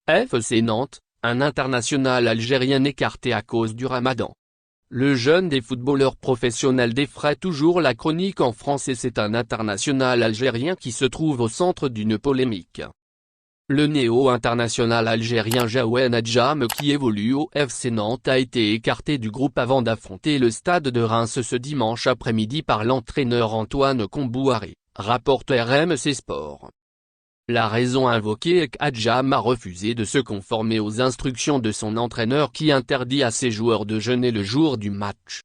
FC Nantes, un international algérien écarté à cause du Ramadan. Le jeune des footballeurs professionnels défraie toujours la chronique en France et c'est un international algérien qui se trouve au centre d'une polémique. Le néo-international algérien Jaouane Adjam qui évolue au FC Nantes a été écarté du groupe avant d'affronter le Stade de Reims ce dimanche après-midi par l'entraîneur Antoine Kombouaré, rapporte RMC Sport. La raison invoquée est qu'Adjam a refusé de se conformer aux instructions de son entraîneur qui interdit à ses joueurs de jeûner le jour du match.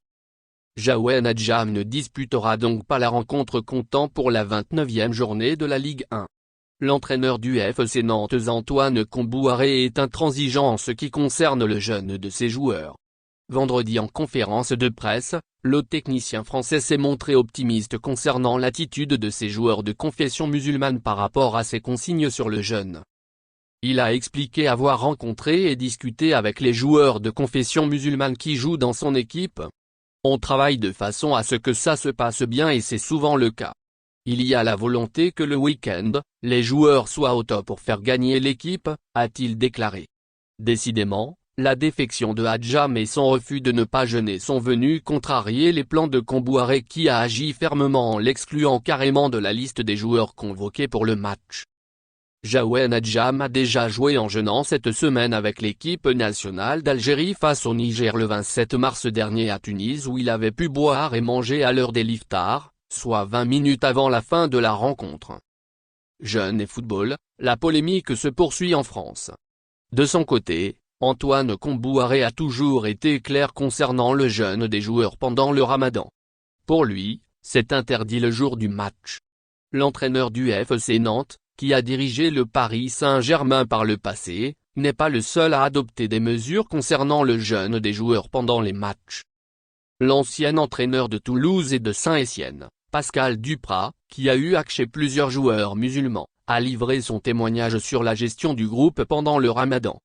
Jaouane Adjam ne disputera donc pas la rencontre comptant pour la 29e journée de la Ligue 1. L'entraîneur du FC Nantes Antoine Kombouaré est intransigeant en ce qui concerne le jeûne de ses joueurs. Vendredi en conférence de presse, le technicien français s'est montré optimiste concernant l'attitude de ses joueurs de confession musulmane par rapport à ses consignes sur le jeûne. Il a expliqué avoir rencontré et discuté avec les joueurs de confession musulmane qui jouent dans son équipe. On travaille de façon à ce que ça se passe bien et c'est souvent le cas. Il y a la volonté que le week-end, les joueurs soient au top pour faire gagner l'équipe, a-t-il déclaré. Décidément, la défection de Adjam et son refus de ne pas jeûner sont venus contrarier les plans de Kombouaré qui a agi fermement en l'excluant carrément de la liste des joueurs convoqués pour le match. Jaouane Adjam a déjà joué en jeûnant cette semaine avec l'équipe nationale d'Algérie face au Niger le 27 mars dernier à Tunis où il avait pu boire et manger à l'heure des liftars, soit 20 minutes avant la fin de la rencontre. Jeûne et football, la polémique se poursuit en France. De son côté, Antoine Kombouaré a toujours été clair concernant le jeûne des joueurs pendant le Ramadan. Pour lui, c'est interdit le jour du match. L'entraîneur du FC Nantes, qui a dirigé le Paris Saint-Germain par le passé, n'est pas le seul à adopter des mesures concernant le jeûne des joueurs pendant les matchs. L'ancien entraîneur de Toulouse et de Saint-Étienne, Pascal Duprat, qui a eu chez plusieurs joueurs musulmans, a livré son témoignage sur la gestion du groupe pendant le Ramadan.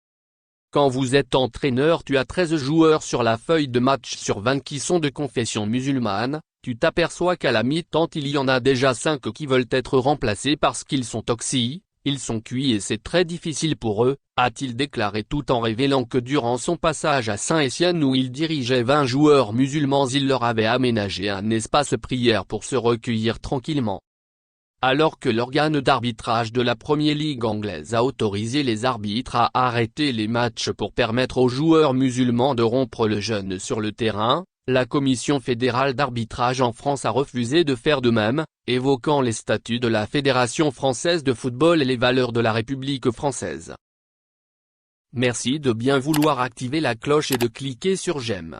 Quand vous êtes entraîneur, tu as 13 joueurs sur la feuille de match sur 20 qui sont de confession musulmane, tu t'aperçois qu'à la mi-temps il y en a déjà 5 qui veulent être remplacés parce qu'ils sont toxiques, ils sont cuits et c'est très difficile pour eux, a-t-il déclaré tout en révélant que durant son passage à Saint-Étienne où il dirigeait 20 joueurs musulmans il leur avait aménagé un espace prière pour se recueillir tranquillement. Alors que l'organe d'arbitrage de la Premier League anglaise a autorisé les arbitres à arrêter les matchs pour permettre aux joueurs musulmans de rompre le jeûne sur le terrain, la Commission fédérale d'arbitrage en France a refusé de faire de même, évoquant les statuts de la Fédération française de football et les valeurs de la République française. Merci de bien vouloir activer la cloche et de cliquer sur j'aime.